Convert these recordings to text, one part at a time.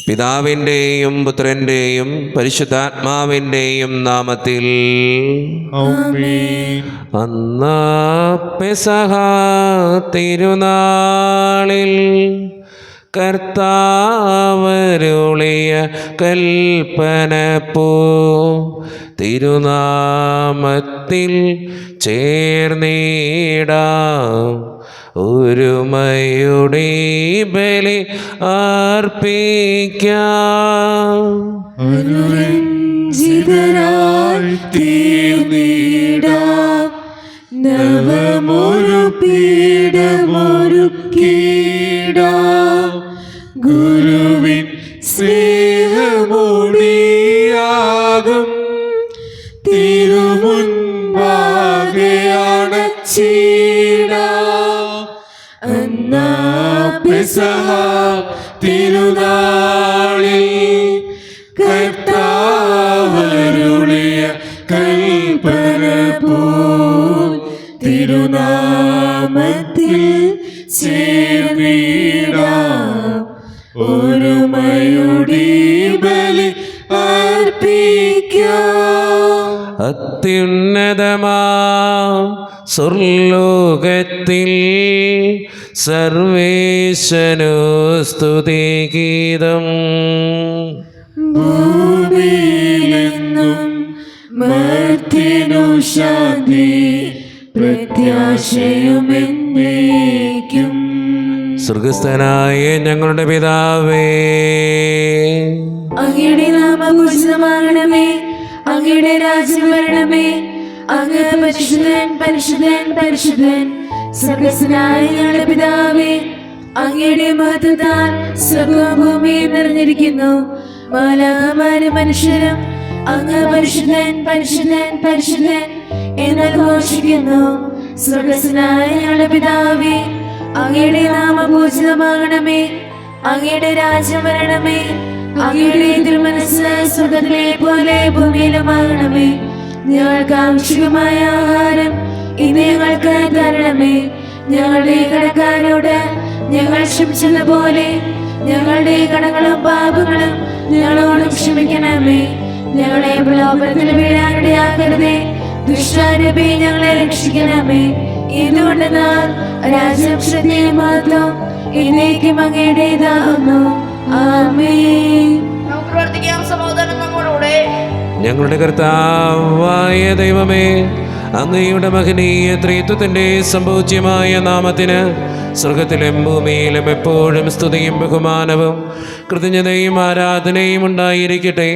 പിതാവിൻ്റെയും പുത്രൻ്റെയും പരിശുദ്ധാത്മാവിൻ്റെയും നാമത്തിൽ ആമേൻ. അന്നാ പെസഹ തിരുനാളിൽ കർത്താവരുളിയ കൽപ്പനപ്പോ തിരുനാമത്തിൽ ചേർന്നിടാം ഒരുമയുടെ ബലി അർപ്പിക്കാം. അനുരഞ്ജിതരായി തീർന്നിടാം നവമൊരു പീഠമൊരുക്കിടാം ഗുരുവിൻ സ്നേഹമൊടിയാകും തിരുമുൻപാകെ അണച്ചിടാം. അന്നാ പെസഹ തിരുനാളിൽ കർത്താവരുളിയ കൽപ്പന പോൽ തിരുനാമത്തിൽ ചേർന്നിടാം ഒരുമയുടെ ബലി അർപ്പിക്കാം. അത്യുന്നതമാ സ്വർലോകത്തിൽ സർവേശനു സ്തുതിഗീതം. ഭൂമിയിലെന്നും മർത്യനു ശാന്തി പ്രത്യാശയുമെന്നേക്കും. സ്വർഗസ്ഥനായ ഞങ്ങളുടെ പിതാവേ, അങ്ങയുടെ നാമം പൂജിതമാകണമേ, അങ്ങയുടെ രാജ്യം വരണമേ, അങ്ങ് പരിശുദ്ധൻ പരിശുദ്ധൻ പരിശുദ്ധൻ. സ്വർഗസ്ഥനായ ഞങ്ങളുടെ പിതാവേ, അങ്ങയുടെ മഹത്വത്താൽ സ്വർഗ്ഗവും ഭൂമിയും നിറഞ്ഞിരിക്കുന്നു. മാലാഖമാരും മനുഷ്യരും അങ്ങ് പരിശുദ്ധൻ പരിശുദ്ധൻ പരിശുദ്ധൻ എന്ന് ഘോഷിക്കുന്നു. സ്വർഗസ്ഥനായ ഞങ്ങളുടെ പിതാവേ, അങ്ങയുടെ നാമം പൂജിതമാകണമേ, അങ്ങയുടെ രാജ്യം വരണമേ, അങ്ങയുടെ തിരുമനസ്സ് സ്വർഗ്ഗത്തിലെ പോലെ ഭൂമിയിലുമാകണമേ. ഞങ്ങൾക്ക് ആവശ്യമായ ആഹാരം ഇന്ന് ഞങ്ങൾക്ക് തരണമേ. ഞങ്ങളുടെ കടക്കാരോട് ഞങ്ങൾ ക്ഷമിച്ചതുപോലെ ഞങ്ങളുടെ കടങ്ങളും പാപങ്ങളും ഞങ്ങളോടും ക്ഷമിക്കണമേ. ഞങ്ങളെ പ്രലോഭനത്തിൽ വീഴാനിടയാക്കരുതേ, ദുഷ്ടാരൂപി ഞങ്ങളെ രക്ഷിക്കണമേ. എന്തുകൊണ്ടെന്നാൽ രാജ്യം ശക്തിയും മഹത്വവും എന്നേക്കും അങ്ങയുടേതാകുന്നു. ആമേൻ. നമുക്ക് പ്രാർത്ഥിക്കാം. സമാധാനം നമ്മോടുകൂടെ. ഞങ്ങളുടെ കർത്താവായ ദൈവമേ, അങ്ങയുടെ മഹനീയ ത്രിത്വത്തിൻ്റെ സംപൂജ്യമായ നാമത്തിന് സ്വർഗത്തിലും ഭൂമിയിലും എപ്പോഴും സ്തുതിയും ബഹുമാനവും കൃതജ്ഞതയും ആരാധനയും ഉണ്ടായിരിക്കട്ടെ.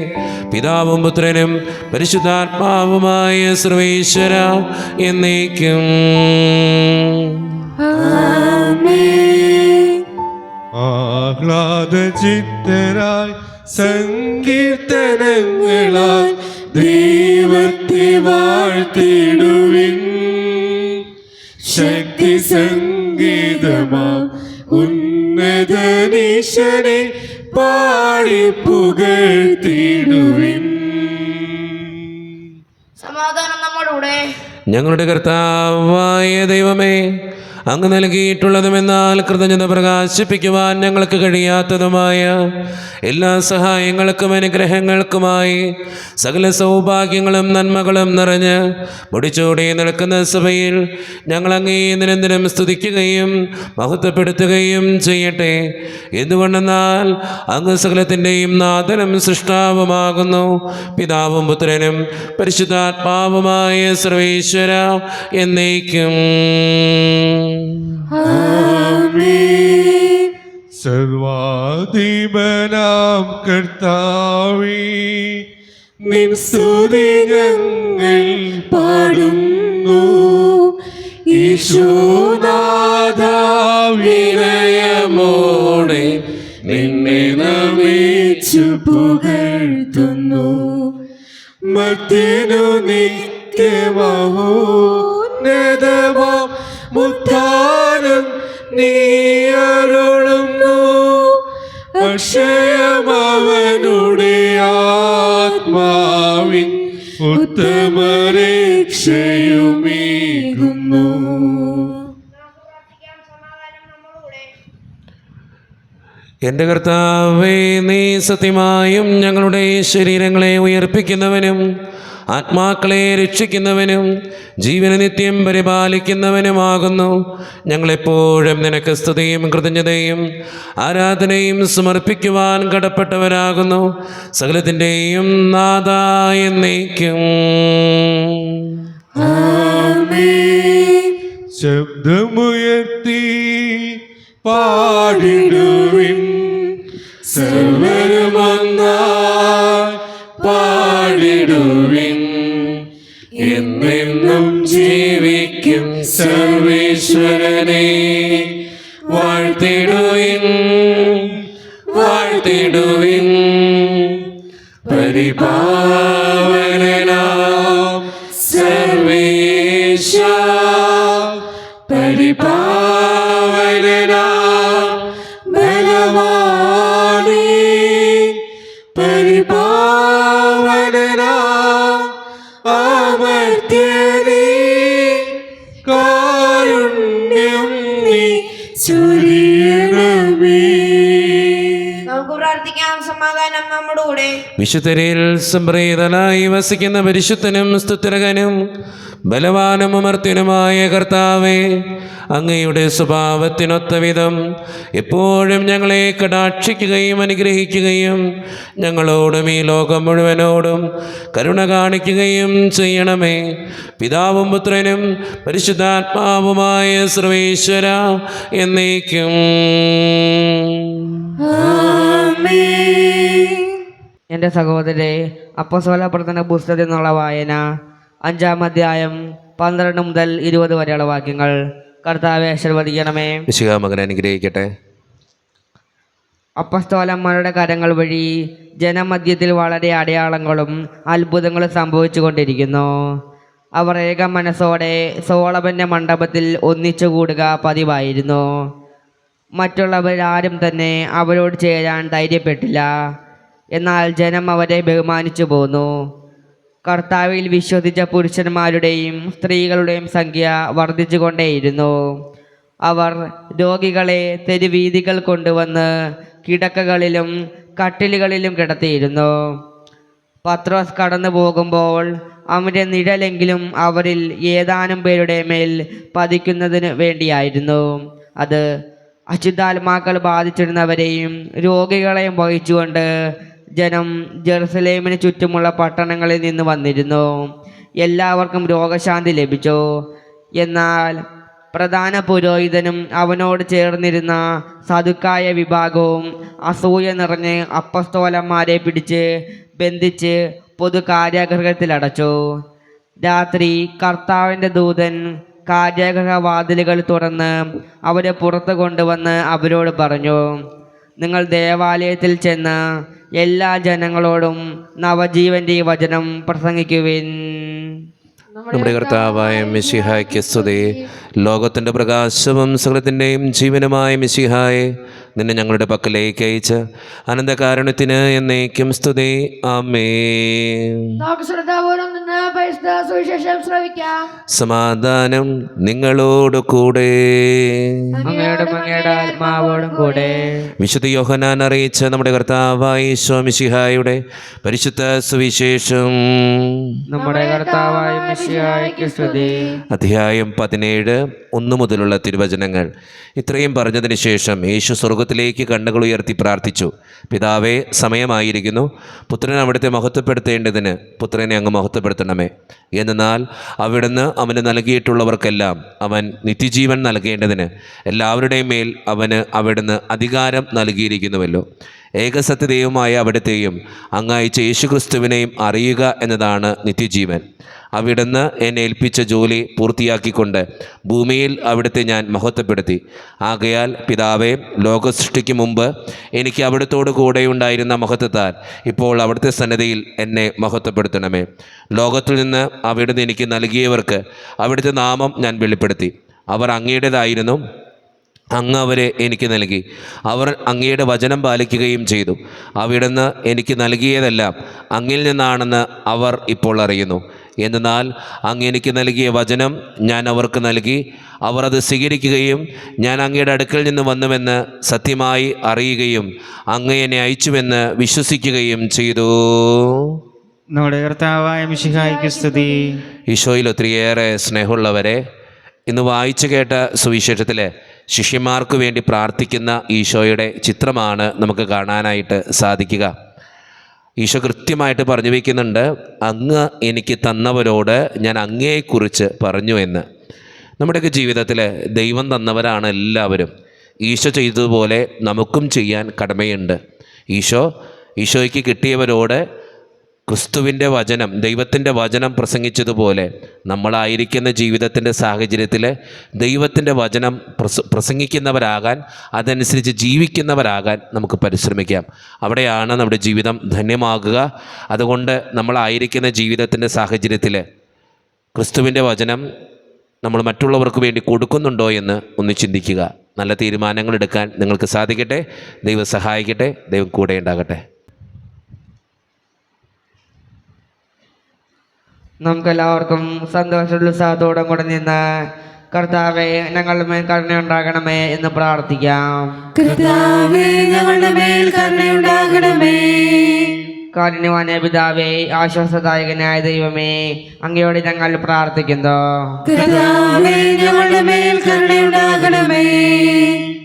പിതാവും പുത്രനും പരിശുദ്ധാത്മാവുമായ സർവേശ്വര എന്നേക്കും. ആമേൻ. ആഹ്ലാദചിത്തരായി സങ്കീർത്തനങ്ങളാൽ ദൈവത്തെ വാഴ്ത്തിടുവിൻ. ശക്തി സംഗീതമാം ഉന്നതനീശനെ പാടി പുകഴ്ത്തിടുവിൻ. സമാധാനം നമ്മോടുകൂടെ. ഞങ്ങളുടെ കർത്താവായ ദൈവമേ, അങ്ങ് നൽകിയിട്ടുള്ളതുമെന്നാൽ കൃതജ്ഞത പ്രകാശിപ്പിക്കുവാൻ ഞങ്ങൾക്ക് കഴിയാത്തതുമായ എല്ലാ സഹായങ്ങൾക്കും അനുഗ്രഹങ്ങൾക്കുമായി സകല സൗഭാഗ്യങ്ങളും നന്മകളും നിറഞ്ഞ് മുടിച്ചൂടി നിൽക്കുന്ന സഭയിൽ ഞങ്ങൾ അങ്ങേ നിരന്തരം സ്തുതിക്കുകയും മഹത്വപ്പെടുത്തുകയും ചെയ്യട്ടെ. എന്തുകൊണ്ടെന്നാൽ അങ്ങ് സകലത്തിൻ്റെയും നാഥനും സൃഷ്ടാവുമാകുന്നു. പിതാവും പുത്രനും പരിശുദ്ധാത്മാവുമായ സർവേശ്വര എന്നേക്കും. ആമേൻ. സർവാധിപനാം കർത്താവേ, നിൻ സ്തുതി ഞങ്ങൾ പാടുന്നു. ഈശോനാഥാ, വിനയമോടെ നിന്നെ നമിച്ചു പുകഴ്ത്തുന്നു. മർത്യനു നിത്യമഹോന്നതമാം മുദ്ധാനം നീ അരുളുന്നു. അക്ഷയമവനുടെ ആത്മാവിൻ ഉത്തമരക്ഷയുമേകുന്നു. എൻ്റെ കർത്താവേ, നീ സത്യമായും ഞങ്ങളുടെ ശരീരങ്ങളെ ഉയർപ്പിക്കുന്നവനും ആത്മാക്കളെ രക്ഷിക്കുന്നവനും ജീവന നിത്യം പരിപാലിക്കുന്നവനുമാകുന്നു. ഞങ്ങളെപ്പോഴും നിനക്ക് സ്തുതിയും കൃതജ്ഞതയും ആരാധനയും സമർപ്പിക്കുവാൻ കടപ്പെട്ടവരാകുന്നു. സകലത്തിൻ്റെയും നാഥായ എന്നേക്കും. ശബ്ദമുയർത്തി പാടിടുവിൻ, സർവരുമൊന്നായി പാടിടുവിൻ. എന്നെന്നും ജീവിക്കും സർവേശ്വരനെ വാഴ്ത്തിടുവിൻ, വാഴ്ത്തിടുവിൻ. പരിപാവനനാം സർവേശ, പരിപാവനനാം ബലവാനേ, പരിപാവനനാം അമർത്യനേ, കാരുണ്യം നീ ചൊരിയണമേ. നമുക്ക് പ്രാർത്ഥിക്കാം. സമാധാനം നമ്മുടെ കൂടെ. വിശുദ്ധരിൽ സംപ്രീതനായി വസിക്കുന്ന പരിശുദ്ധനും സ്തുത്യർഹനും ബലവാനും അമർത്യനുമായ കർത്താവേ, അങ്ങയുടെ സ്വഭാവത്തിനൊത്ത വിധം എപ്പോഴും ഞങ്ങളെ കടാക്ഷിക്കുകയും അനുഗ്രഹിക്കുകയും ഞങ്ങളോടും ഈ ലോകം മുഴുവനോടും കരുണ കാണിക്കുകയും ചെയ്യണമേ. പിതാവും പുത്രനും പരിശുദ്ധാത്മാവുമായ സർവേശ്വര എന്നേക്കും. എൻ്റെ സഹോദരരെ, അപ്പോസ്തല പ്രവർത്തന പുസ്തകത്തിൽ നിന്നുള്ള വായന 5-ാം അധ്യായം 12 മുതൽ 20 വരെയുള്ള വാക്യങ്ങൾ. കർത്താവെ ആശീർവദിക്കണമേ. മിശിഹാ മകനെ അനുഗ്രഹിക്കട്ടെ. അപ്പസ്തോലന്മാരുടെ കരങ്ങൾ വഴി ജനമധ്യത്തിൽ വളരെ അടയാളങ്ങളും അത്ഭുതങ്ങളും സംഭവിച്ചു കൊണ്ടിരിക്കുന്നു. അവർ ഏക മനസ്സോടെ സോളമൻ്റെ മണ്ഡപത്തിൽ ഒന്നിച്ചു കൂടുക പതിവായിരുന്നു. മറ്റുള്ളവരാരും തന്നെ അവരോട് ചേരാൻ ധൈര്യപ്പെട്ടില്ല. എന്നാൽ ജനം അവരെ ബഹുമാനിച്ചു പോന്നു. കർത്താവിൽ വിശ്വസിച്ച പുരുഷന്മാരുടെയും സ്ത്രീകളുടെയും സംഖ്യ വർദ്ധിച്ചുകൊണ്ടേയിരുന്നു. അവർ രോഗികളെ തെരുവീഥികൾ കൊണ്ടുവന്ന് കിടക്കകളിലും കട്ടിലുകളിലും കിടത്തിയിരുന്നു. പത്രോസ് കടന്നു പോകുമ്പോൾ അവൻ്റെ നിഴലെങ്കിലും അവരിൽ ഏതാനും പേരുടെ മേൽ പതിക്കുന്നതിന് വേണ്ടിയായിരുന്നു. അത് അശുദ്ധാത്മാക്കൾ ബാധിച്ചിരുന്നവരെയും രോഗികളെയും വഹിച്ചുകൊണ്ട് ജനം ജെറുസലേമിന് ചുറ്റുമുള്ള പട്ടണങ്ങളിൽ നിന്ന് വന്നിരുന്നു. എല്ലാവർക്കും രോഗശാന്തി ലഭിച്ചു. എന്നാൽ പ്രധാന പുരോഹിതനും അവനോട് ചേർന്നിരുന്ന സദുക്കായ വിഭാഗവും അസൂയ നിറഞ്ഞ് അപ്പസ്തോലന്മാരെ പിടിച്ച് ബന്ധിച്ച് പൊതു കാരാഗൃഹത്തിലടച്ചു. രാത്രി കർത്താവിൻ്റെ ദൂതൻ കാരാഗൃഹവാതിലുകൾ തുറന്ന് അവരെ പുറത്തു കൊണ്ടുവന്ന് അവരോട് പറഞ്ഞു, നിങ്ങൾ ദേവാലയത്തിൽ ചെന്ന് എല്ലാ ജനങ്ങളോടും നവജീവന്റെ ഈ വചനം പ്രസംഗിക്കുവിൻ. നമ്മുടെ കർത്താവായ മിശിഹായ്ക്ക് സ്തുതി. ലോകത്തിൻ്റെ പ്രകാശവും സകലത്തിൻ്റെയും ജീവനുമായ മിശിഹായെ നിന്നെ ഞങ്ങളുടെ പക്കലേക്ക് അയച്ച് അനന്തകാരുണ്യത്തിന് എന്നേക്കും സ്തുതി. ആമേൻ. നമുക്ക് ശ്രദ്ധാപൂർവം നിന്ന് പരിശുദ്ധ സുവിശേഷം ശ്രവിക്കാം. സമാധാനം നിങ്ങളോട് കൂടെ. അങ്ങയുടെ ആത്മാവോടും കൂടെ. വിശുദ്ധ യോഹന്നാൻ അറിയിച്ച നമ്മുടെ കർത്താവായ ഈശോ മിശിഹായുടെ പരിശുദ്ധ സുവിശേഷം. നമ്മുടെ കർത്താവായ മിശിഹായ്ക്ക് സ്തുതി. അധ്യായം 17 1 മുതലുള്ള തിരുവചനങ്ങൾ. ഇത്രയും പറഞ്ഞതിന് ശേഷം യേശു സ്വർഗത്തിലേക്ക് കണ്ണുകൾ ഉയർത്തി പ്രാർത്ഥിച്ചു, പിതാവേ, സമയമായിരിക്കുന്നു. പുത്രനെ അവിടുത്തെ മഹത്വപ്പെടുത്തേണ്ടതിന് പുത്രനെ അങ്ങ് മഹത്വപ്പെടുത്തണമേ. എന്നാൽ അവിടുന്ന് അവന് നൽകിയിട്ടുള്ളവർക്കെല്ലാം അവൻ നിത്യജീവൻ നൽകേണ്ടതിന് എല്ലാവരുടെയും മേൽ അവന് അവിടുന്ന് അധികാരം നൽകിയിരിക്കുന്നുവല്ലോ. ഏകസത്യദൈവമായ അവിടുത്തെയും അങ്ങയച്ച യേശുക്രിസ്തുവിനെയും അറിയുക എന്നതാണ് നിത്യജീവൻ. അവിടുന്ന് എന്നെ ഏൽപ്പിച്ച ജോലി പൂർത്തിയാക്കിക്കൊണ്ട് ഭൂമിയിൽ അവിടുത്തെ ഞാൻ മഹത്വപ്പെടുത്തി. ആകയാൽ പിതാവേ, ലോകസൃഷ്ടിക്ക് മുമ്പ് എനിക്ക് അവിടുത്തോട് കൂടെയുണ്ടായിരുന്ന മഹത്വത്താൽ ഇപ്പോൾ അവിടുത്തെ സന്നിധിയിൽ എന്നെ മഹത്വപ്പെടുത്തണമേ. ലോകത്തിൽ നിന്ന് അവിടുന്ന് എനിക്ക് നൽകിയവർക്ക് അവിടുത്തെ നാമം ഞാൻ വെളിപ്പെടുത്തി. അവർ അങ്ങയുടേതായിരുന്നു, അങ്ങ് അവരെ എനിക്ക് നൽകി. അവർ അങ്ങയുടെ വചനം പാലിക്കുകയും ചെയ്തു. അവിടുന്ന് എനിക്ക് നൽകിയതെല്ലാം അങ്ങിൽ നിന്നാണെന്ന് അവർ ഇപ്പോൾ അറിയുന്നു. എന്നാൽ അങ്ങ് എനിക്ക് നൽകിയ വചനം ഞാൻ അവർക്ക് നൽകി, അവർ അത് സ്വീകരിക്കുകയും ഞാൻ അങ്ങയുടെ അടുക്കൽ നിന്ന് വന്നുവെന്ന് സത്യമായി അറിയുകയും അങ്ങ് എന്നെ അയച്ചുവെന്ന് വിശ്വസിക്കുകയും ചെയ്തു. നമ്മുടെ കർത്താവായ മിശിഹായ്ക്ക് സ്തുതി. ഈശോയിൽ ഒത്തിരിയേറെ സ്നേഹമുള്ളവരെ, ഇന്ന് വായിച്ചു കേട്ട സുവിശേഷത്തിൽ ശിഷ്യന്മാർക്ക് വേണ്ടി പ്രാർത്ഥിക്കുന്ന ഈശോയുടെ ചിത്രമാണ് നമുക്ക് കാണാനായിട്ട് സാധിക്കുക. ഈശോ കൃത്യമായിട്ട് പറഞ്ഞു വയ്ക്കുന്നുണ്ട്, അങ്ങ് എനിക്ക് തന്നവരോട് ഞാൻ അങ്ങയെക്കുറിച്ച് പറഞ്ഞു എന്ന്. നമ്മുടെയൊക്കെ ജീവിതത്തിൽ ദൈവം തന്നവരാണ് എല്ലാവരും. ഈശോ ചെയ്തതുപോലെ നമുക്കും ചെയ്യാൻ കടമയുണ്ട്. ഈശോയ്ക്ക് കിട്ടിയവരോട് ക്രിസ്തുവിൻ്റെ വചനം, ദൈവത്തിൻ്റെ വചനം പ്രസംഗിച്ചതുപോലെ നമ്മളായിരിക്കുന്ന ജീവിതത്തിൻ്റെ സാഹചര്യത്തിൽ ദൈവത്തിൻ്റെ വചനം പ്രസംഗിക്കുന്നവരാകാൻ, അതനുസരിച്ച് ജീവിക്കുന്നവരാകാൻ നമുക്ക് പരിശ്രമിക്കാം. അവിടെയാണ് നമ്മുടെ ജീവിതം ധന്യമാകുക. അതുകൊണ്ട് നമ്മളായിരിക്കുന്ന ജീവിതത്തിൻ്റെ സാഹചര്യത്തിൽ ക്രിസ്തുവിൻ്റെ വചനം നമ്മൾ മറ്റുള്ളവർക്ക് വേണ്ടി കൊടുക്കുന്നുണ്ടോ എന്ന് ഒന്ന് ചിന്തിക്കുക. നല്ല തീരുമാനങ്ങൾ എടുക്കാൻ നിങ്ങൾക്ക് സാധിക്കട്ടെ. ദൈവം സഹായിക്കട്ടെ. ദൈവം കൂടെ ഉണ്ടാകട്ടെ. നമുക്കെല്ലാവർക്കും സന്തോഷോത്സാഹത്തോടും കൂടെ നിന്ന് കർത്താവെ ഞങ്ങളുടെ മേൽ കരുണയുണ്ടാകണമേ എന്ന് പ്രാർത്ഥിക്കാം. കർത്താവേ, ഞങ്ങളുടെ മേൽ കരുണയുണ്ടാകണമേ. കാരുണ്യവാനായ പിതാവേ, ആശ്വാസദായകനായ ദൈവമേ, അങ്ങയോട് ഞങ്ങൾ പ്രാർത്ഥിക്കുന്നു. കർത്താവേ, ഞങ്ങളുടെ മേൽ കരുണയുണ്ടാകണമേ.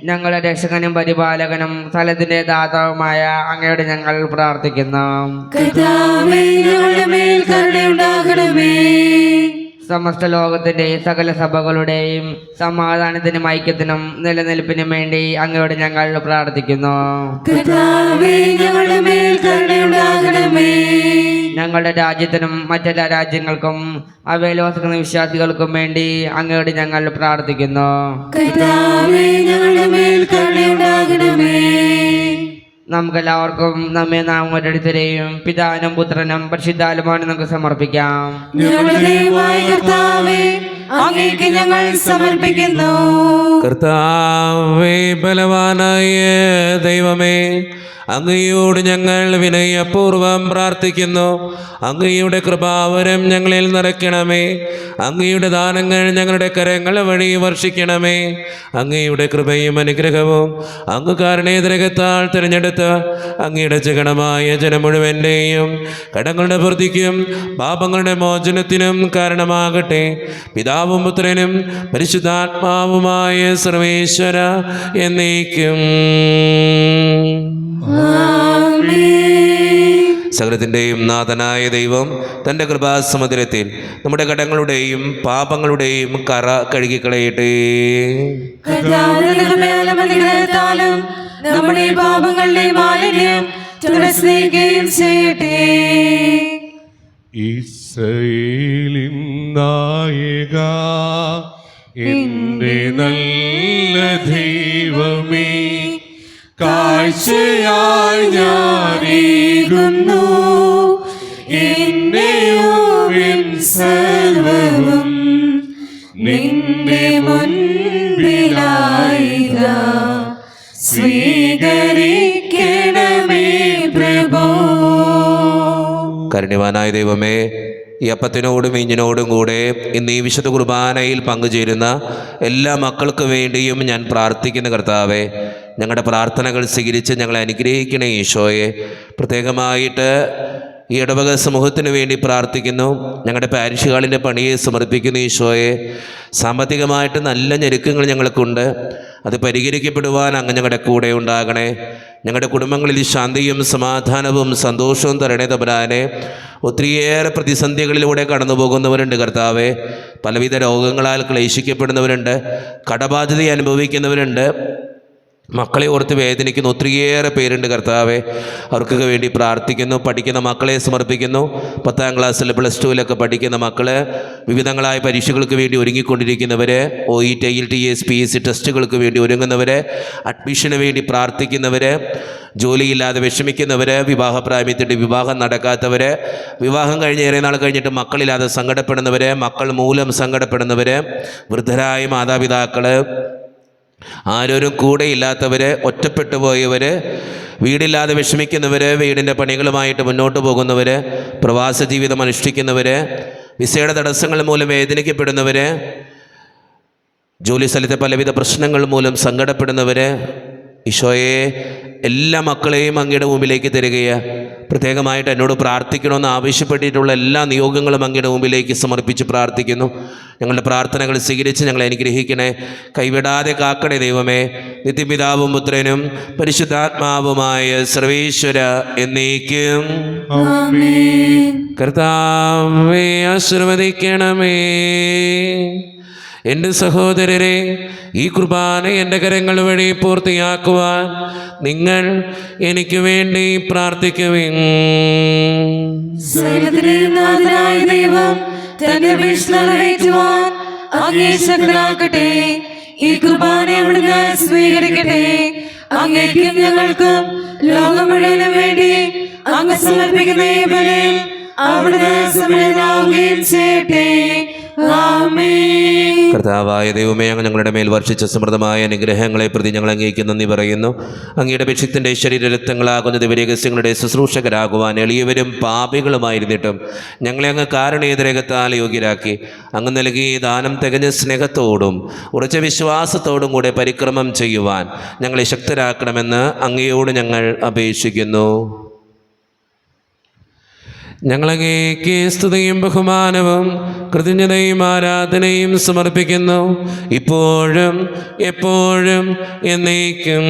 ഞങ്ങളുടെ രക്ഷകനും പരിപാലകനും സ്ഥലത്തിന്റെ ദാതാവുമായ അങ്ങയോട് ഞങ്ങൾ പ്രാർത്ഥിക്കുന്നു. കർത്താവേ, ഞങ്ങളുടെ മേൽ കരുണയുണ്ടാകണമേ. സമസ്ത ലോകത്തിന്റെ സകല സഭകളുടെയും സമാധാനത്തിനും ഐക്യത്തിനും നിലനിൽപ്പിനും വേണ്ടി അങ്ങയോട് ഞങ്ങൾ പ്രാർത്ഥിക്കുന്നു. കർത്താവേ, ഞങ്ങളുടെ മേൽ കരുണയുണ്ടാകണമേ. ഞങ്ങളുടെ രാജ്യത്തിനും മറ്റെല്ലാ രാജ്യങ്ങൾക്കും അവയിൽ വസിക്കുന്ന വിശ്വാസികൾക്കും വേണ്ടി അങ്ങയോട് ഞങ്ങൾ പ്രാർത്ഥിക്കുന്നു. കർത്താവേ, ഞങ്ങളുടെ മേൽ കരുണയുണ്ടാകണമേ. നമുക്കെല്ലാവർക്കും നമ്മെ നാം ഓരോരുത്തരെയും പിതാവിനും പുത്രനും പരിശുദ്ധാത്മാവിനും നമുക്ക് സമർപ്പിക്കാം. ഞങ്ങളുടെ ദൈവമായ കർത്താവേ, അങ്ങേക്ക് ഞങ്ങൾ സമർപ്പിക്കുന്നു. കർത്താവേ, ബലവാനായ ദൈവമേ, അങ്ങയോട് ഞങ്ങൾ വിനയപൂർവം പ്രാർത്ഥിക്കുന്നു. അങ്ങയുടെ കൃപാവരം ഞങ്ങളിൽ നിറയ്ക്കണമേ. അങ്ങയുടെ ദാനങ്ങൾ ഞങ്ങളുടെ കരങ്ങൾ വഴി വർഷിക്കണമേ. അങ്ങയുടെ കൃപയും അനുഗ്രഹവും അങ്ങ് കാരുണ്യതിരകത്താൽ തിരഞ്ഞെടുത്ത അങ്ങയുടെ ജഗണമായ ജനം മുഴുവൻ്റെയും കടങ്ങളുടെ പൂർത്തിക്കും പാപങ്ങളുടെ മോചനത്തിനും കാരണമാകട്ടെ. പിതാവും പുത്രനും പരിശുദ്ധാത്മാവുമായ സർവേശ്വര എന്നേക്കും. സകലത്തിൻ്റെയും നാഥനായ ദൈവം തൻ്റെ കൃപാസമുദ്രത്തിൽ നമ്മുടെ കടങ്ങളുടെയും പാപങ്ങളുടെയും കറ കഴുകിക്കളയട്ടെ. നമ്മുടെ പാപങ്ങളുടെ മാലിന്യം തുടരുകയും ചെയ്യട്ടെ. ഇസ്രായേലിൻ നായക, എന്റെ നല്ല ദൈവമേ, കാഴ്ചയായി ഞാനേകുന്നു എന്നെയും സർവവും നിന്റെ മുൻപിലായിതാ, സ്വീകരിക്കണമേ പ്രഭോ. കാരുണ്യവാനായ ദൈവമേ, ഈ അപ്പത്തിനോടും വീഞ്ഞിനോടും കൂടെ ഇന്ന് ഈ വിശുദ്ധ കുർബാനയിൽ പങ്കുചേരുന്ന എല്ലാ മക്കൾക്ക് വേണ്ടിയും ഞാൻ പ്രാർത്ഥിക്കുന്ന കർത്താവേ, ഞങ്ങളുടെ പ്രാർത്ഥനകൾ സ്വീകരിച്ച് ഞങ്ങളെ അനുഗ്രഹിക്കണേ ഈശോയെ. പ്രത്യേകമായിട്ട് ഈ ഇടവക സമൂഹത്തിന് വേണ്ടി പ്രാർത്ഥിക്കുന്നു. ഞങ്ങളുടെ പാരിഷ് ഹാളിൻ്റെ പണിയെ സമർപ്പിക്കുന്നു ഈശോയെ. സാമ്പത്തികമായിട്ട് നല്ല ഞെരുക്കങ്ങൾ ഞങ്ങൾക്കുണ്ട്. അത് പരിഹരിക്കപ്പെടുവാൻ അങ്ങ് ഞങ്ങളുടെ കൂടെ ഉണ്ടാകണേ. ഞങ്ങളുടെ കുടുംബങ്ങളിൽ ശാന്തിയും സമാധാനവും സന്തോഷവും തരണേ തമ്പുരാനെ. ഒത്തിരിയേറെ പ്രതിസന്ധികളിലൂടെ കടന്നു പോകുന്നവരുണ്ട് കർത്താവെ. പലവിധ രോഗങ്ങളാൽ ക്ലേശിക്കപ്പെടുന്നവരുണ്ട്, കടബാധ്യത അനുഭവിക്കുന്നവരുണ്ട്, മക്കളെ ഓർത്ത് വേദനിക്കുന്ന ഒത്തിരിയേറെ പേരുണ്ട് കർത്താവെ. അവർക്കൊക്കെ വേണ്ടി പ്രാർത്ഥിക്കുന്നു. പഠിക്കുന്ന മക്കളെ സമർപ്പിക്കുന്നു. 10ാം ക്ലാസ്സിൽ +2 പഠിക്കുന്ന മക്കൾ, വിവിധങ്ങളായ പരീക്ഷകൾക്ക് വേണ്ടി ഒരുങ്ങിക്കൊണ്ടിരിക്കുന്നവർ, OET, IELTS, PSC ടെസ്റ്റുകൾക്ക് വേണ്ടി ഒരുങ്ങുന്നവർ, അഡ്മിഷന് വേണ്ടി പ്രാർത്ഥിക്കുന്നവർ, ജോലിയില്ലാതെ വിഷമിക്കുന്നവർ, വിവാഹപ്രായത്തിൻ്റെ വിവാഹം നടക്കാത്തവർ, വിവാഹം കഴിഞ്ഞ് ഏറെ നാൾ കഴിഞ്ഞിട്ട് മക്കളില്ലാതെ സങ്കടപ്പെടുന്നവർ, മക്കൾ മൂലം സങ്കടപ്പെടുന്നവർ, വൃദ്ധരായ മാതാപിതാക്കൾ, ആരോരും കൂടെയില്ലാത്തവർ, ഒറ്റപ്പെട്ടു പോയവർ, വീടില്ലാതെ വിഷമിക്കുന്നവർ, വീടിൻ്റെ പണികളുമായിട്ട് മുന്നോട്ട് പോകുന്നവർ, പ്രവാസ ജീവിതം അനുഷ്ഠിക്കുന്നവർ, വിസയുടെ തടസ്സങ്ങൾ മൂലം വേദനിക്കപ്പെടുന്നവർ, ജോലി സ്ഥലത്തെ പലവിധ പ്രശ്നങ്ങൾ മൂലം സങ്കടപ്പെടുന്നവർ, ഈശോയെ എല്ലാ മക്കളെയും അങ്ങയുടെ മുമ്പിലേക്ക് തരികയാണ്. പ്രത്യേകമായിട്ട് എന്നോട് പ്രാർത്ഥിക്കണമെന്ന് ആവശ്യപ്പെട്ടിട്ടുള്ള എല്ലാ നിയോഗങ്ങളും അങ്ങയുടെ മുമ്പിലേക്ക് സമർപ്പിച്ച് പ്രാർത്ഥിക്കുന്നു. ഞങ്ങളുടെ പ്രാർത്ഥനകൾ സ്വീകരിച്ച് ഞങ്ങളെ അനുഗ്രഹിക്കണേ, കൈവിടാതെ കാക്കണേ ദൈവമേ. നിത്യപിതാവും പുത്രനും പരിശുദ്ധാത്മാവുമായ സർവേശ്വര എന്നേക്കും കർത്താവേ ആശീർവദിക്കണമേ. എൻ്റെ സഹോദരരെ, ഈ കുർബാന എൻ്റെ കരങ്ങൾ വഴി പൂർത്തിയാക്കുവാൻ നിങ്ങൾ എനിക്ക് വേണ്ടി പ്രാർത്ഥിക്കുവിൻ. സകലത്തിന്റെയും നാഥനായ ദൈവം തന്റെ അപേക്ഷ നിറവേറ്റുവാൻ അങ്ങേ ശക്തനാക്കട്ടെ. ഈ കുർബാന അവിടുന്ന് സ്വീകരിക്കട്ടെ. അങ്ങേക്കും ഞങ്ങൾക്കും ലോകം മുഴുവനും വേണ്ടി അങ്ങ് സമർപ്പിക്കുന്ന ഈ ബലി അവിടുന്ന് സമൃദ്ധനാവുകയും ചെയ്യട്ടെ. ആമേൻ. കർത്താവായ ദൈവമേ, അങ്ങ് ഞങ്ങളുടെ മേൽ വർഷിച്ച സമൃദ്ധമായ അനുഗ്രഹങ്ങളെ പ്രതി ഞങ്ങൾ അങ്ങേക്ക് നന്ദി പറയുന്നു. അങ്ങയുടെ അഭിഷിക്തൻ്റെ ശരീരരക്തങ്ങളാകുന്ന ദിവ്യരഹസ്യങ്ങളുടെ ശുശ്രൂഷകരാകുവാൻ എളിയവരും പാപികളുമായിരുന്നിട്ടും ഞങ്ങളെ അങ്ങ് കാരുണ്യരകത്താൽ യോഗ്യരാക്കി. അങ്ങ് നൽകി ദാനം തികഞ്ഞ സ്നേഹത്തോടും ഉറച്ച വിശ്വാസത്തോടും കൂടെ പരിക്രമം ചെയ്യുവാൻ ഞങ്ങളെ ശക്തരാക്കണമെന്ന് അങ്ങയോട് ഞങ്ങൾ അപേക്ഷിക്കുന്നു. ഞങ്ങളങ്ങേക്ക് സ്തുതിയും ബഹുമാനവും കൃതജ്ഞതയും ആരാധനയും സമർപ്പിക്കുന്നു, ഇപ്പോഴും എപ്പോഴും എന്നേക്കും.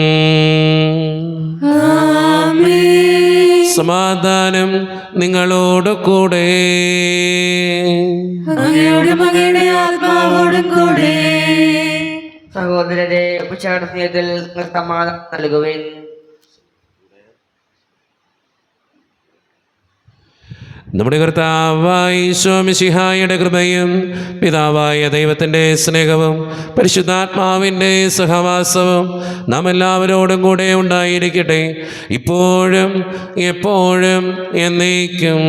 സമാധാനം നിങ്ങളോട് കൂടെ. അങ്ങയുടെ ആത്മാവോടും കൂടെ. സഹോദരരെ, ഉച്ചാരണത്തിൽ സമാധാനം നൽകുവിൻ. നമ്മുടെ കർത്താവായ ഈശോ മിശിഹായുടെ കൃപയും പിതാവായ ദൈവത്തിൻ്റെ സ്നേഹവും പരിശുദ്ധാത്മാവിൻ്റെ സഹവാസവും നാം എല്ലാവരോടും കൂടെ ഉണ്ടായിരിക്കട്ടെ, ഇപ്പോഴും എപ്പോഴും എന്നേക്കും.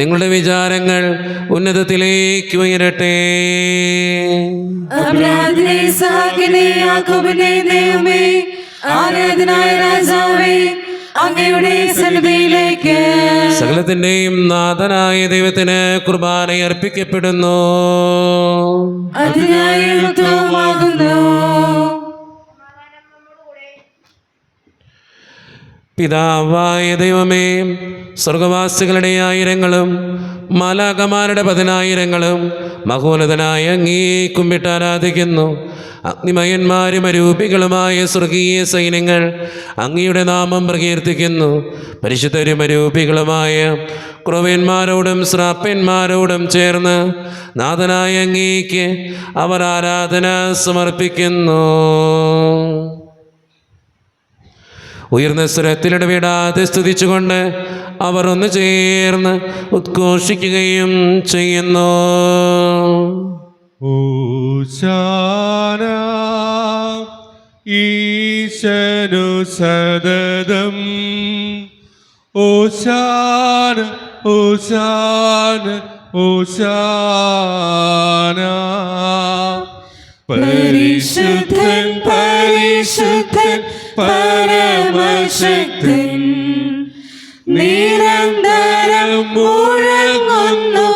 നിങ്ങളുടെ വിചാരങ്ങൾ ഉന്നതത്തിലേക്ക് ഉയരട്ടെ. അബ്രാഹാമിനെ, ഇസ്ഹാക്കിനെ, യാക്കോബിനെ ദൈവമേ, ആരാധനായ രാജാവേ, അങ്ങയുടെ സന്നിധിയിലേക്ക് സകലത്തിൻ്റെയും നാഥനായ ദൈവത്തിന് കുർബാന അർപ്പിക്കപ്പെടുന്നു. അതിനായി യുക്തവുമാകുന്നു. പിതാവായ ദൈവമേ, സ്വർഗവാസികളുടെ ആയിരങ്ങളും മാലാഖമാരുടെ 10,000ങ്ങളും മഹോന്നതനായ അങ്ങേ കുമ്പിട്ട് ആരാധിക്കുന്നു. അഗ്നിമയന്മാരും അരൂപികളുമായ സ്വർഗീയ സൈന്യങ്ങൾ അങ്ങയുടെ നാമം പ്രകീർത്തിക്കുന്നു. പരിശുദ്ധരും അരൂപികളുമായ ക്രൂവന്മാരോടും ശ്രാപ്പന്മാരോടും ചേർന്ന് നാഥനായ അങ്ങേക്ക് അവർ ആരാധന സമർപ്പിക്കുന്നു. ഉയർന്ന സ്വരത്തിലിടവിടാതെ സ്തുതിച്ചുകൊണ്ട് അവർ ഒന്ന് ചേർന്ന് ഉദ്ഘോഷിക്കുകയും ചെയ്യുന്നു. ഓശാന ഈശനു സദതം, ഓശാന ഓശാന ഓശാന. പരിശുദ്ധൻ പരിശുദ്ധൻ പരമശക്തൻ, നിരന്തരം മുഴങ്ങുന്നു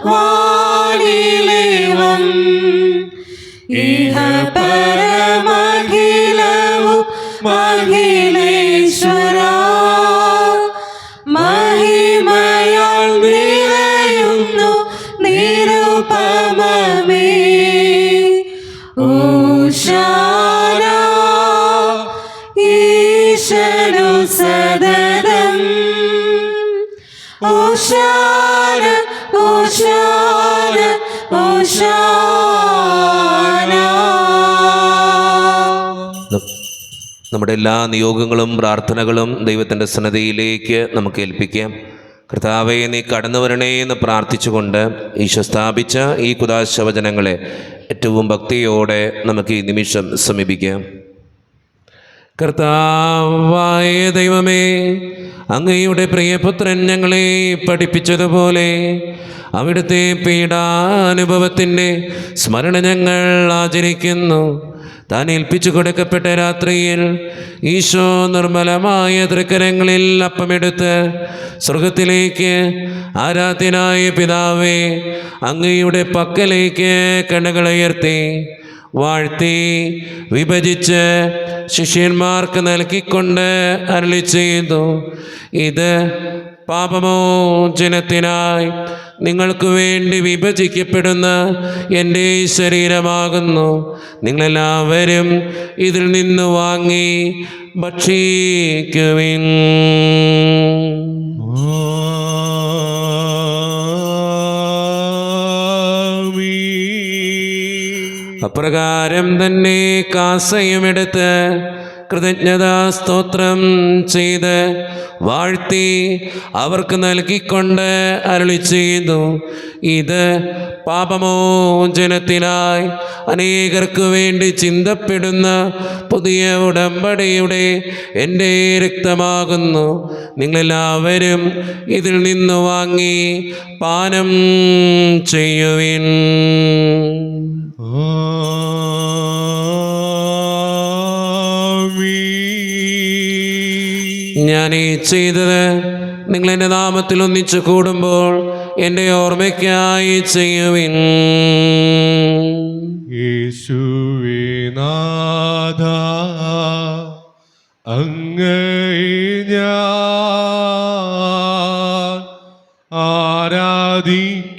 വാനിലേവം. ഇഹ പരമഖിലവും മഹിലേശ്വര, മഹിമയാൽ നിറയുന്നു നിരുപമമേ. ഓശാന ഈശനു സദതം, ഓശാന ഓശാന ഓശാന. നമ്മുടെ എല്ലാ നിയോഗങ്ങളും പ്രാർത്ഥനകളും ദൈവത്തിൻ്റെ സന്നദ്ധയിലേക്ക് നമുക്ക് ഏൽപ്പിക്കാം. കർത്താവേ, നീ കടന്നു വരണേ എന്ന് പ്രാർത്ഥിച്ചുകൊണ്ട് ഈശോ സ്ഥാപിച്ച ഈ കുദാശവചനങ്ങളെ ഏറ്റവും ഭക്തിയോടെ നമുക്ക് ഈ നിമിഷം സമീപിക്കാം. കർത്താവായ ദൈവമേ, അങ്ങയുടെ പ്രിയപുത്രൻ ഞങ്ങളെ പഠിപ്പിച്ചതുപോലെ അവിടുത്തെ പീഡാനുഭവത്തിൻ്റെ സ്മരണ ഞങ്ങൾ ആചരിക്കുന്നു. താൻ ഏൽപ്പിച്ചു കൊടുക്കപ്പെട്ട രാത്രിയിൽ ഈശോ നിർമ്മലമായ തൃക്കരങ്ങളിൽ അപ്പമെടുത്ത് സ്വർഗത്തിലേക്ക് ആരാധ്യനായ പിതാവേ, അങ്ങയുടെ പക്കലേക്ക് കണ്ണുകളുയർത്തി വാഴ്ത്തി വിഭജിച്ച് ശിഷ്യന്മാർക്ക് നൽകിക്കൊണ്ട് അരുളി ചെയ്തു, ഇത് പാപമോചനത്തിനായി നിങ്ങൾക്ക് വേണ്ടി വിഭജിക്കപ്പെടുന്ന എൻ്റെ ശരീരമാകുന്നു. നിങ്ങളെല്ലാവരും ഇതിൽ നിന്ന് വാങ്ങി ഭക്ഷിക്കുവിൻ. അപ്രകാരം തന്നെ കാസയുമെടുത്ത് കൃതജ്ഞതാ സ്തോത്രം ചെയ്ത് വാഴ്ത്തി അവർക്ക് നൽകിക്കൊണ്ട് അരുളി ചെയ്തു, ഇത് പാപമോചനത്തിനായി അനേകർക്ക് വേണ്ടി ചിന്തപ്പെടുന്ന പുതിയ ഉടമ്പടിയുടെ എൻ്റെ രക്തമാകുന്നു. നിങ്ങളെല്ലാവരും ഇതിൽ നിന്ന് വാങ്ങി പാനം ചെയ്യുവിൻ. ഞാൻ ഈ ചെയ്തത് നിങ്ങൾ എൻ്റെ നാമത്തിൽ ഒന്നിച്ചു കൂടുമ്പോൾ എൻ്റെ ഓർമ്മയ്ക്കായി ചെയ്യുവിൻ. യേശുവേ നാഥ, അങ്ങയെ ഞാൻ ആരാധിക്കുന്നു,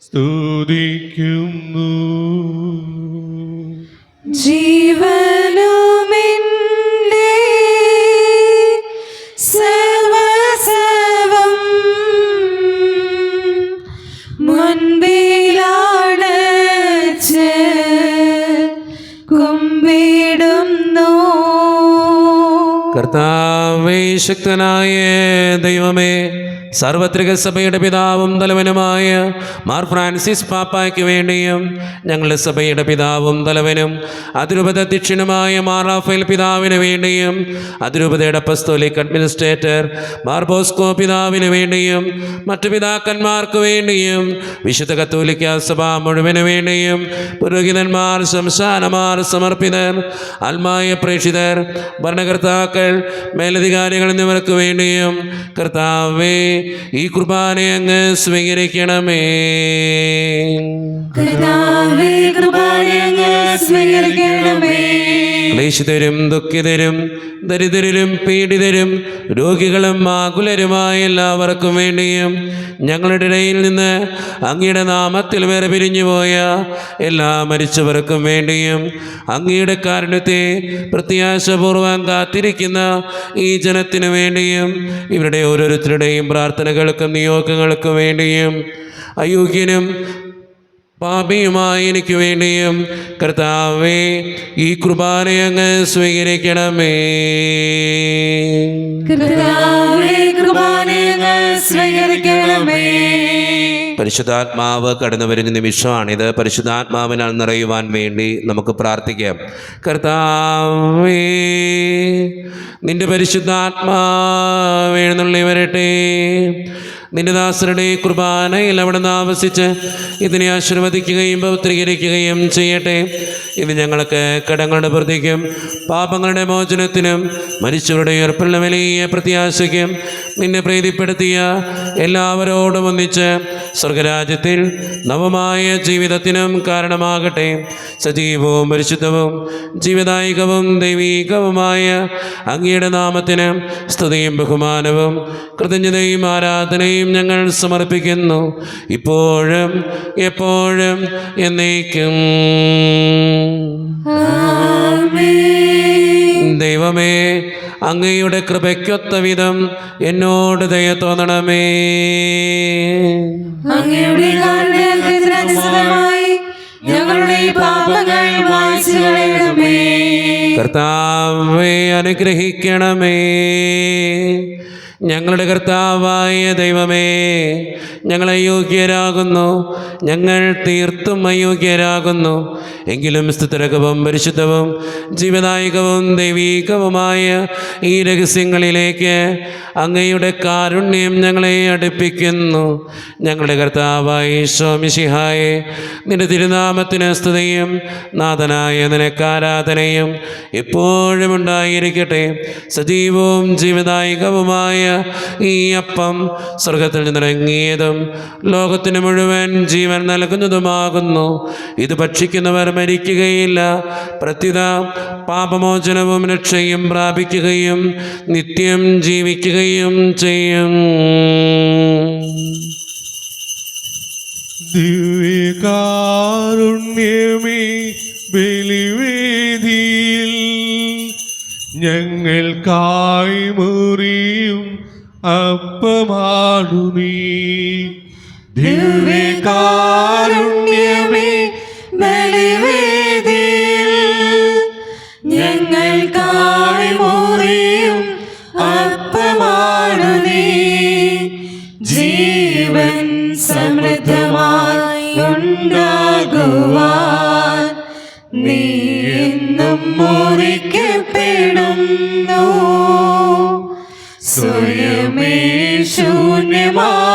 സ്തുതിക്കുന്നു. ജീവനുമെൻ്റെ സർവ്വസ്വം മുൻപിലാണച്ച് കുമ്പിടുന്നു. കർത്താവേ, ശക്തനായ ദൈവമേ, സാർവത്രിക സഭയുടെ പിതാവും തലവനുമായ മാർ ഫ്രാൻസിസ് പാപ്പായ്ക്ക് വേണ്ടിയും ഞങ്ങളുടെ സഭയുടെ പിതാവും തലവനും അതിരൂപത അധ്യക്ഷനുമായ മാർ റാഫേൽ പിതാവിന് വേണ്ടിയും അതിരൂപതയുടെ അപ്പസ്തോലിക് അഡ്മിനിസ്ട്രേറ്റർ മാർ ബോസ്കോ പിതാവിന് വേണ്ടിയും മറ്റു പിതാക്കന്മാർക്ക് വേണ്ടിയും വിശുദ്ധ കത്തോലിക്ക സഭ മുഴുവന് വേണ്ടിയും പുരോഹിതന്മാർ, ശംശാനമാർ, സമർപ്പിതർ, ആത്മായ പ്രേക്ഷിതർ, ഭരണകർത്താക്കൾ, മേലധികാരികൾ എന്നിവർക്ക് വേണ്ടിയും കർത്താവേ, ഈ കുർബാന അങ്ങ് സ്വീകരിക്കണമേ. കർത്താവേ, കുർബാന അങ്ങ് സ്വീകരിക്കണമേ. ക്ലേശിതരും ദുഃഖിതരും ദരിദ്രരും പീഡിതരും രോഗികളും ആകുലരുമായ എല്ലാവർക്കും വേണ്ടിയും ഞങ്ങളുടെ ഇടയിൽ നിന്ന് അങ്ങയുടെ നാമത്തിൽ വേറെ പിരിഞ്ഞുപോയ എല്ലാ മരിച്ചവർക്കും വേണ്ടിയും അങ്ങയുടെ കാരുണ്യത്തെ പ്രത്യാശപൂർവം കാത്തിരിക്കുന്ന ഈ ജനത്തിനു വേണ്ടിയും ഇവരുടെ ഓരോരുത്തരുടെയും പ്രാർത്ഥനകൾക്കും നിയോഗങ്ങൾക്കും വേണ്ടിയും അയോഗ്യനും പാപിയുമായി എനിക്ക് വേണ്ടിയും കർത്താവേ, ഈ കുർബാന അങ്ങ് സ്വീകരിക്കണമേ. കർത്താവേ, കുർബാന അങ്ങ് സ്വീകരിക്കണമേ. പരിശുദ്ധാത്മാവ് കടന്നു വരുന്ന നിമിഷമാണിത്. പരിശുദ്ധാത്മാവിനാൽ നിറയുവാൻ വേണ്ടി നമുക്ക് പ്രാർത്ഥിക്കാം. കർത്താവേ, നിന്റെ പരിശുദ്ധാത്മാവ് എഴുന്നള്ളി വരട്ടെ. നിന്റെ ദാസരുടെ കുർബാനയിൽ അവിടെ നിന്ന് ആവസിച്ച് ഇതിനെ ആശീർവദിക്കുകയും പൗത്രീകരിക്കുകയും ചെയ്യട്ടെ. ഇത് ഞങ്ങൾക്ക് കടങ്ങളുടെ പ്രതിക്കും പാപങ്ങളുടെ മോചനത്തിനും മരിച്ചവരുടെ ഉയർപ്പുള്ള വലിയ പ്രത്യാശയ്ക്കും നിന്നെ പ്രീതിപ്പെടുത്തിയ എല്ലാവരോടും ഒന്നിച്ച് സ്വർഗരാജ്യത്തിൽ നവമായ ജീവിതത്തിനും കാരണമാകട്ടെ. സജീവവും പരിശുദ്ധവും ജീവദായകവും ദൈവീകവുമായ അങ്ങയുടെ നാമത്തിന് സ്തുതിയും ബഹുമാനവും കൃതജ്ഞതയും ആരാധനയും ഞങ്ങൾ സമർപ്പിക്കുന്നു, ഇപ്പോഴും എപ്പോഴും എന്നേക്കും. ദൈവമേ, അങ്ങയുടെ കൃപയ്ക്കൊത്ത വിധം എന്നോട് ദയ തോന്നണമേ. അങ്ങയുടെ കാരുണ്യത്തിനനുസൃതമായി ഞങ്ങളുടെ പാപങ്ങൾ മായ്ച്ചു കളയണമേ. കർത്താവേ, അനുഗ്രഹിക്കണമേ. ഞങ്ങളുടെ കർത്താവായ ദൈവമേ, ഞങ്ങൾ അയോഗ്യരാകുന്നു, ഞങ്ങൾ തീർത്തും അയോഗ്യരാകുന്നു. എങ്കിലും സ്തുതിരകവും പരിശുദ്ധവും ജീവദായകവും ദൈവീകവുമായ ഈ രഹസ്യങ്ങളിലേക്ക് അങ്ങയുടെ കാരുണ്യം ഞങ്ങളെ അടുപ്പിക്കുന്നു. ഞങ്ങളുടെ കർത്താവായ ഈശോ മിശിഹായെ, നിന്റെ തിരുനാമത്തിന് സ്തുതിയും നാഥനായ നിനക്ക് ആരാധനയും എപ്പോഴും ഉണ്ടായിരിക്കട്ടെ. സജീവവും ജീവദായകവുമായ ഈ അപ്പം സ്വർഗത്തിൽ നിന്നിറങ്ങിയതും ലോകത്തിന് മുഴുവൻ ജീവൻ നൽകുന്നതുമാകുന്നു. ഇത് ഭക്ഷിക്കുന്നവർ മരിക്കുകയില്ല, പ്രത്യുത പാപമോചനവും രക്ഷയും പ്രാപിക്കുകയും നിത്യം ജീവിക്കുകയും ചെയ്യും. ദിവ്യകാരുണ്യമേ, ബലിവേദിയിൽ ഞങ്ങൾക്കായി മുറിയും അപ്പമാടു നീ. ദിവ്യകാരുണ്യമേ, ബലിവേദിയിൽ ഞങ്ങൾക്കായി മുറിയും അപ്പമാണു നീ. ജീവൻ സമൃദ്ധമായി ഉണ്ടാകുവാൻ നീ എന്നും മുറിക്കപ്പെടുന്നു. സ്വയമേ ശൂന്യമാകുന്നു.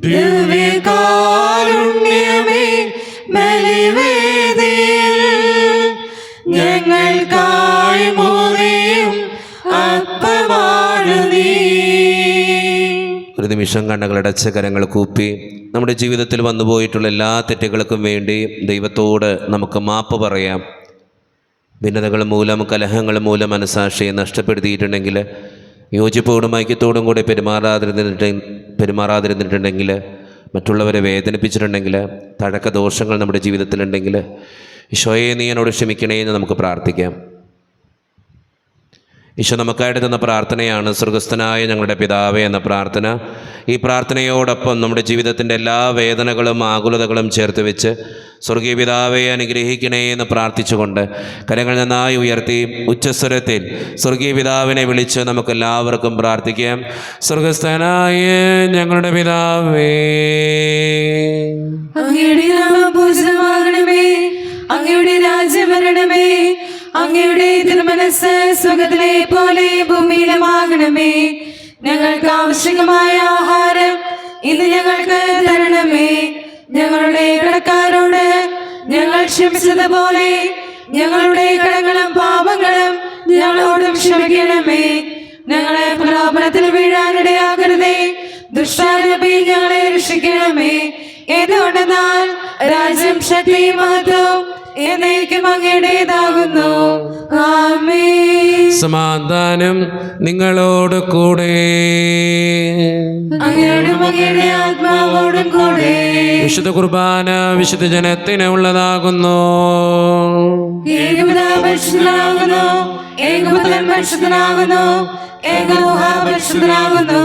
ദിവ്യകാരുണ്യമേ, ബലിവേദിയിൽ ഞങ്ങൾക്കായി മുറിയും അപ്പമാണു നീ. ഒരു നിമിഷം കണ്ണുകളടച്ച് കരങ്ങൾ കൂപ്പി നമ്മുടെ ജീവിതത്തിൽ വന്നുപോയിട്ടുള്ള എല്ലാ തെറ്റുകൾക്കും വേണ്ടി ദൈവത്തോട് നമുക്ക് മാപ്പ് പറയാം. ഭിന്നതകൾ മൂലം, കലഹങ്ങൾ മൂലം മനസാക്ഷിയെ നഷ്ടപ്പെടുത്തിയിട്ടുണ്ടെങ്കിൽ, യോജിപ്പോടും ഐക്യത്തോടും കൂടി പെരുമാറാതിരുന്നിട്ടുണ്ടെങ്കിൽ, മറ്റുള്ളവരെ വേദനിപ്പിച്ചിട്ടുണ്ടെങ്കിൽ, തഴക്ക ദോഷങ്ങൾ നമ്മുടെ ജീവിതത്തിലുണ്ടെങ്കിൽ, ഈശോയെ നീ എന്നോട് ക്ഷമിക്കണേ എന്ന് നമുക്ക് പ്രാർത്ഥിക്കാം. ഈശോ നമുക്കായിട്ട് തന്ന പ്രാർത്ഥനയാണ് സ്വർഗസ്ഥനായ ഞങ്ങളുടെ പിതാവേ എന്ന പ്രാർത്ഥന. ഈ പ്രാർത്ഥനയോടൊപ്പം നമ്മുടെ ജീവിതത്തിൻ്റെ എല്ലാ വേദനകളും ആകുലതകളും ചേർത്ത് വെച്ച് സ്വർഗീയ പിതാവെ അനുഗ്രഹിക്കണേ എന്ന് പ്രാർത്ഥിച്ചുകൊണ്ട് കരങ്ങൾ നന്നായി ഉയർത്തി ഉച്ചസ്വരത്തിൽ സ്വർഗീയ പിതാവിനെ വിളിച്ച് നമുക്കെല്ലാവർക്കും പ്രാർത്ഥിക്കാം. സ്വർഗസ്ഥനായ ഞങ്ങളുടെ പിതാവേ, അങ്ങയുടെ നാമം പൂജിതമാകണമേ, അങ്ങയുടെ രാജ്യം വരണമേ, അങ്ങയുടെ തിരുമനസ്സ് സ്വർഗ്ഗത്തിലെ പോലെ ഭൂമിയിലുമാകണമേ. ഞങ്ങൾക്ക് ആവശ്യമായ ആഹാരം ഇന്ന് ഞങ്ങൾക്ക് തരണമേ. ഞങ്ങളുടെ കടക്കാരോട് ഞങ്ങൾ ക്ഷമിച്ചതുപോലെ ഞങ്ങളുടെ കടങ്ങളും പാപങ്ങളും ഞങ്ങളോടും ക്ഷമിക്കണമേ. ഞങ്ങളെ പ്രലോഭനത്തിൽ വീഴാനിടയാകരുതേ, ദുഷ്ടാരൂപി ഞങ്ങളെ രക്ഷിക്കണമേ. എന്തുകൊണ്ടെന്നാൽ രാജ്യം, ശക്തി, മഹത്വം എന്നേക്കും അങ്ങയുടേതാകുന്നു. ആമേൻ. സമാധാനം നിങ്ങളോട് കൂടെ. അങ്ങയോടും അങ്ങയുടെ ആത്മാവോടും കൂടെ. വിശുദ്ധ കുർബാന വിശുദ്ധ ജനത്തിന് ഉള്ളതാകുന്നു. ഏകപിതാവ് പരിശുദ്ധനാകുന്നു, ഏകപുത്രൻ പരിശുദ്ധനാകുന്നു, ഏകരൂഹ പരിശുദ്ധനാകുന്നു.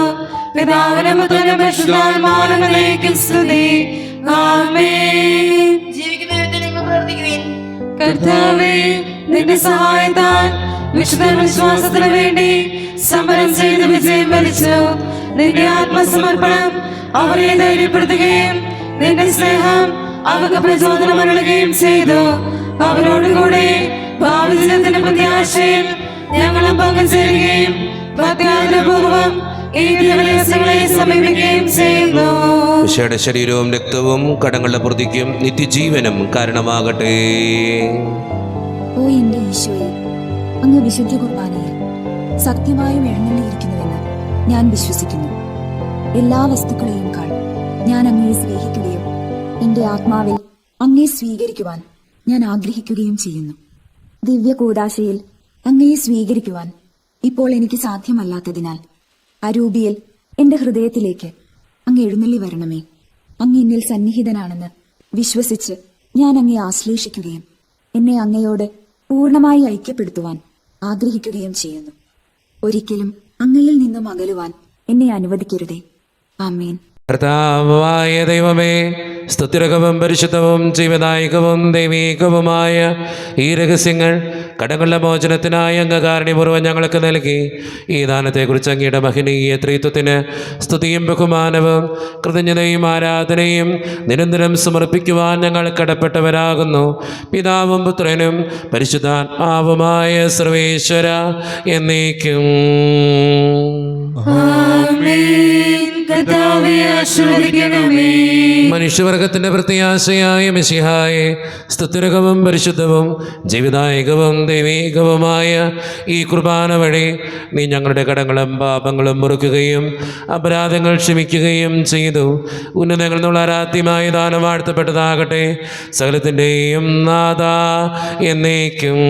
പിതാവിനും പുത്രനും പരിശുദ്ധാത്മാവിനും സ്തുതി. ആമേൻ. ജീവിക്കുന്ന ദൈവത്തെ നിങ്ങൾ പ്രാർത്ഥിക്കുവിൻ. കർത്താവേ, നിന്റെ സഹായത്താൽ വിശുദ്ധ വിശ്വാസത്തിന് വേണ്ടി സമരം ചെയ്ത് വിജയം വരിച്ചു. നിന്റെ ആത്മസമർപ്പണം അവരെ ധൈര്യപ്പെടുത്തുകയും നിന്റെ സ്നേഹം അവർക്ക് പ്രചോദനം അരുളുകയും ചെയ്തു. അവരോടുകൂടെ ഭാവി ജീവിതത്തിന്റെ പ്രത്യാശയിൽ ഞങ്ങളും പങ്കുചേരുകയും ഭക്തിയാദരപൂർവം ഈ ദിവസങ്ങളെ സമീപിക്കുകയും ചെയ്യുന്നു. ഈശോയുടെ ശരീരവും രക്തവും കടങ്ങളുടെ പ്രതിക്കും നിത്യജീവനും കാരണമാകട്ടെ. ഓ എന്റെ ഈശോയെ, അങ്ങ് വിശുദ്ധ കുർബാനയിൽ സത്യമായും എഴുന്നള്ളിയിരിക്കുന്നുവെന്ന് ഞാൻ വിശ്വസിക്കുന്നു. എല്ലാ വസ്തുക്കളെയുംക്കാൾ ഞാൻ അങ്ങയെ സ്നേഹിക്കുകയും എന്റെ ആത്മാവിൽ അങ്ങയെ സ്വീകരിക്കുവാൻ ഞാൻ ആഗ്രഹിക്കുകയും ചെയ്യുന്നു. ദിവ്യ കൂദാശയിൽ അങ്ങയെ സ്വീകരിക്കുവാൻ ഇപ്പോൾ എനിക്ക് സാധ്യമല്ലാത്തതിനാൽ അരൂപിയിൽ എന്റെ ഹൃദയത്തിലേക്ക് അങ്ങ് എഴുന്നള്ളി വരണമേ. അങ്ങ് എന്നിൽ സന്നിഹിതനാണെന്ന് വിശ്വസിച്ച് ഞാൻ അങ്ങയെ ആശ്ലേഷിക്കുകയും എന്നെ അങ്ങയോട് പൂർണ്ണമായി ഐക്യപ്പെടുത്തുവാൻ ആഗ്രഹിക്കുകയും ചെയ്യുന്നു. ഒരിക്കലും അങ്ങയിൽ നിന്നും അകലുവാൻ എന്നെ അനുവദിക്കരുതേ. ആമേൻ. കർത്താവായ ദൈവമേ, സ്തുതിരകവും പരിശുദ്ധവും ജീവദായകവും ദൈവീകവുമായ ഈ രഹസ്യങ്ങൾ കടങ്ങളുടെ മോചനത്തിനായി അങ്ങ് കാരുണ്യപൂർവ്വം ഞങ്ങൾക്ക് നൽകി. ഈ ദാനത്തെക്കുറിച്ച് അങ്ങയുടെ മഹനീയ ത്രിത്വത്തിന് സ്തുതിയും ബഹുമാനവും കൃതജ്ഞതയും ആരാധനയും നിരന്തരം സമർപ്പിക്കുവാൻ ഞങ്ങൾ കടപ്പെട്ടവരാകുന്നു. പിതാവും പുത്രനും പരിശുദ്ധാത്മാവുമായ സർവേശ്വര എന്നേക്കും. കർത്താവേ ആശീർവദിക്കണമേ. മനുഷ്യവർഗത്തിന്റെ പ്രത്യാശയായ മിശിഹായെ സ്തുത്യർഹവും പരിശുദ്ധവും ജീവിതായകവും ദൈവീകവുമായ ഈ കുർബാന വഴി നീ ഞങ്ങളുടെ കടങ്ങളും പാപങ്ങളും മുറുക്കുകയും അപരാധങ്ങൾ ക്ഷമിക്കുകയും ചെയ്തു. ഉന്നതങ്ങളിൽ നിന്നുള്ള ആരാധ്യമായ ദാനം വാഴ്ത്തപ്പെട്ടതാകട്ടെ. സകലത്തിൻ്റെയും നാഥ എന്നേക്കും.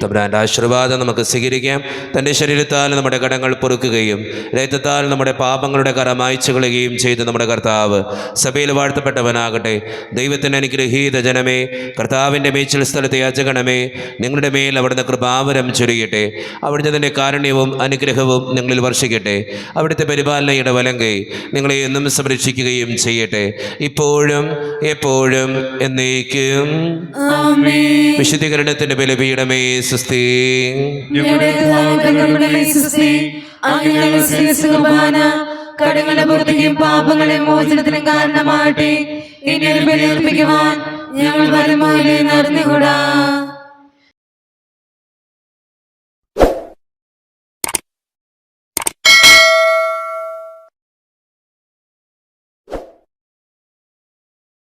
തമ്പുരാന്റെ ആശീർവാദം നമുക്ക് സ്വീകരിക്കാം. തൻ്റെ ശരീരത്താൽ നമ്മുടെ കടങ്ങൾ പൊറുക്കുകയും രക്തത്താൽ നമ്മുടെ പാപങ്ങളുടെ കറ മായ്ച്ചു കളയുകയും ചെയ്ത് നമ്മുടെ കർത്താവ് സഭയിൽ വാഴ്ത്തപ്പെട്ടവനാകട്ടെ. ദൈവത്തിൻ്റെ അനുഗ്രഹീത ജനമേ, കർത്താവിൻ്റെ മേച്ചിൽ സ്ഥലത്തെ യാചകണമേ, നിങ്ങളുടെ മേൽ അവിടുന്ന് കൃപാവരം ചൊരിയട്ടെ. അവിടുന്ന് തൻ്റെ കാരുണ്യവും അനുഗ്രഹവും നിങ്ങളിൽ വർഷിക്കട്ടെ. അവിടുത്തെ പരിപാലനയുടെ വലങ്കൈ നിങ്ങളെ എന്നും സംരക്ഷിക്കുകയും ചെയ്യട്ടെ, ഇപ്പോഴും എപ്പോഴും എന്നേക്കും. വിശുദ്ധീകരണത്തിന്റെ ബലിപീഠമേ സ്വസ്തി. കടങ്ങളുടെ പുറത്തേക്കും പാപങ്ങളെ മോചനത്തിനും കാരണമാകട്ടെ. ഇനി ഒരു ബലിയർപ്പിക്കുവാൻ ഞങ്ങൾ വരുമ്പോൾ നടന്നുകൂടാ.